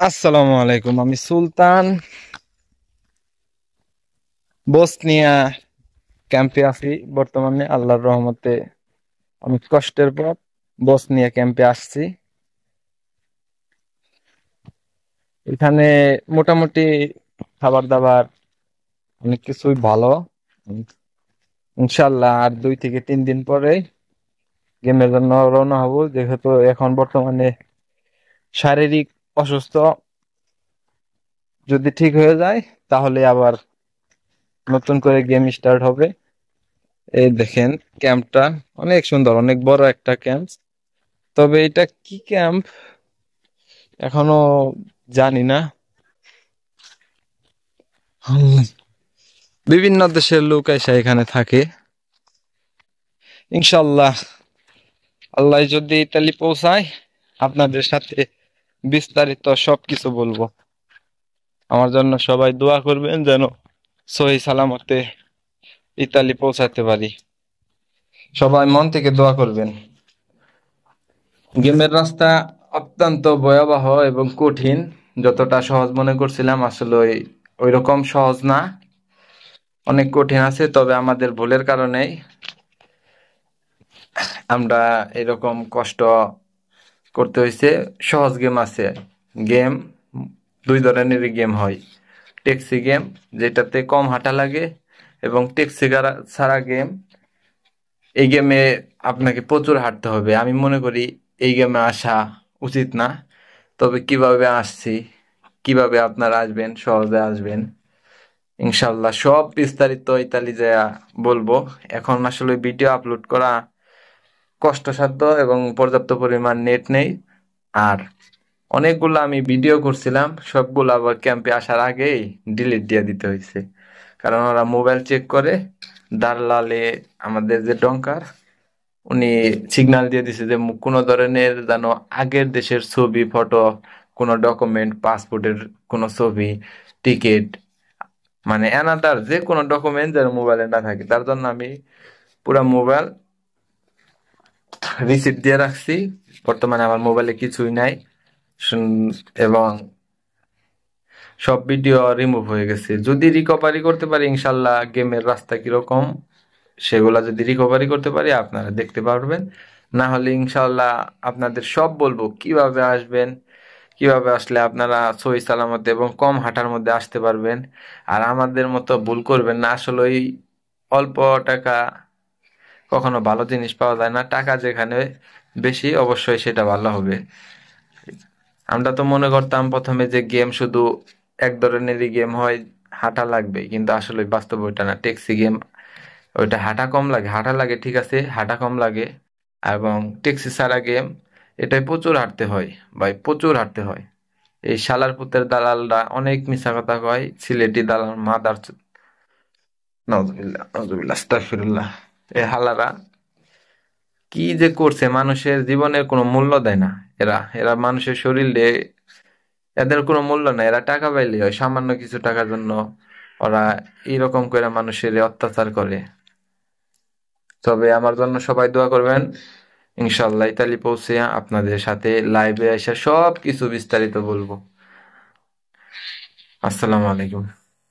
আসসালামু আলাইকুম। আমি সুলতান বসনিয়া ক্যাম্পে আছি বর্তমানে। আল্লাহর রহমতে অনেক কষ্টের পর বসনিয়া ক্যাম্পে আসছি। এখানে মোটামুটি খাবার দাবার অনেক কিছুই ভালো। ইনশাল্লাহ আর 2 থেকে 3 দিন পরে গেমের জন্য রওনা হব, যেহেতু এখন বর্তমানে শারীরিক অসুস্থ। যদি ঠিক হয়ে যায় তাহলে আবার নতুন করে গেম স্টার্ট হবে। এই দেখেন, ক্যাম্পটা অনেক সুন্দর, অনেক বড় একটা ক্যাম্প। তবে এটা কি ক্যাম্প এখনো জানি না। বিভিন্ন দেশের লোক এসে এখানে থাকে। ইনশাল্লাহ আল্লাহ যদি ইতালি পৌঁছায় আপনাদের সাথে বিস্তারিত সবকিছু বলবো। আমার জন্য সবাই দোয়া করবেন যেন সহি সালামতে ইতালি পৌঁছাতে পারি। সবাই মন থেকে দোয়া করবেন। গেমের রাস্তা অত্যন্ত ভয়াবহ এবং কঠিন। যতটা সহজ মনে করছিলাম আসলে ওই রকম সহজ না, অনেক কঠিন আছে। তবে আমাদের ভুলের কারণেই আমরা এরকম কষ্ট করতে হয়েছে। সহজ গেম আছে, গেম 2 ধরনেরই গেম হয়। ট্যাক্সি গেম, যেটাতে কম হাঁটা লাগে, এবং ট্যাক্সি ছাড়া গেম। এই গেমে আপনাকে প্রচুর হাঁটতে হবে। আমি মনে করি এই গেমে আসা উচিত না। তবে কিভাবে আসছি, কিভাবে আপনারা আসবেন, সহজে আসবেন ইনশাল্লাহ সব বিস্তারিত ইতালি যায়া বলবো। এখন আসলে ভিডিও আপলোড করা কষ্টসাধ্য এবং পর্যাপ্ত পরিমাণ নেট নেই। আর অনেকগুলো আমি ভিডিও করছিলাম, সবগুলো আবার ক্যাম্পে আসার আগেই ডিলিট দিয়ে দিতে হয়েছে। কারণ ওরা মোবাইল চেক করে। দালালে আমাদের যে ডঙ্কার, উনি সিগন্যাল দিয়ে দিছে যে কোনো ধরনের যেন আগের দেশের ছবি, ফটো, কোনো ডকুমেন্ট, পাসপোর্টের কোনো ছবি, টিকিট, মানে এনাদার যে কোনো ডকুমেন্ট যেন মোবাইলে না থাকে। তার জন্য আমি পুরা মোবাইল রিসিট দিয়ে রাখছি। বর্তমানে আমার মোবাইলে কিছুই নাই, এবং সব ভিডিও রিমুভ হয়ে গেছে। যদি রিকভারি করতে পারি ইনশাল্লাহ গেমের রাস্তা কিরকম সেগুলা যদি রিকভারি করতে পারি আপনারা দেখতে পারবেন। না হলে ইনশাল্লাহ আপনাদের সব বলবো কিভাবে আসবেন, কিভাবে আসলে আপনারা সহি সালামতে এবং কম হাঁটার মধ্যে আসতে পারবেন। আর আমাদের মতো ভুল করবেন না। আসলে ওই অল্প টাকা কখনো ভালো জিনিস পাওয়া যায় না। টাকা যেখানে বেশি অবশ্যই সেটা ভালো হবে। আমরা তো মনে করতাম প্রথমে যে গেম শুধু এক ধরনেরই গেম হয়, হাঁটা লাগবে, কিন্তু আসলে বাস্তব ওইটা না। ট্যাক্সি গেম, ওইটা হাঁটা কম লাগে, হাঁটা লাগে ঠিক আছে, হাঁটা কম লাগে। এবং ট্যাক্সি ছাড়া গেম, এটাই প্রচুর হাঁটতে হয় ভাই, প্রচুর হাঁটতে হয়। এই শালার পুতের দালালরা অনেক মিথ্যা কথা কয়, সিলেটি দালাল মাদার। নজুবিল্লাহ নজুবিল্লাহ আস্তাগফিরুল্লাহ। এই হালারা কি যে করছে, মানুষের জীবনের কোনো মূল্য দেয় না। এরা এরা মানুষের শরীরে, এদের কোনো মূল্য নাই। এরা টাকা পাইলে হয়, সামান্য কিছু টাকার জন্য ওরা এরকম করে মানুষের অত্যাচার করে। তবে আমার জন্য সবাই দোয়া করবেন। ইনশাল্লাহ ইতালি পৌঁছে আপনাদের সাথে লাইভে এসে সব কিছু বিস্তারিত বলবো। আসসালামু আলাইকুম।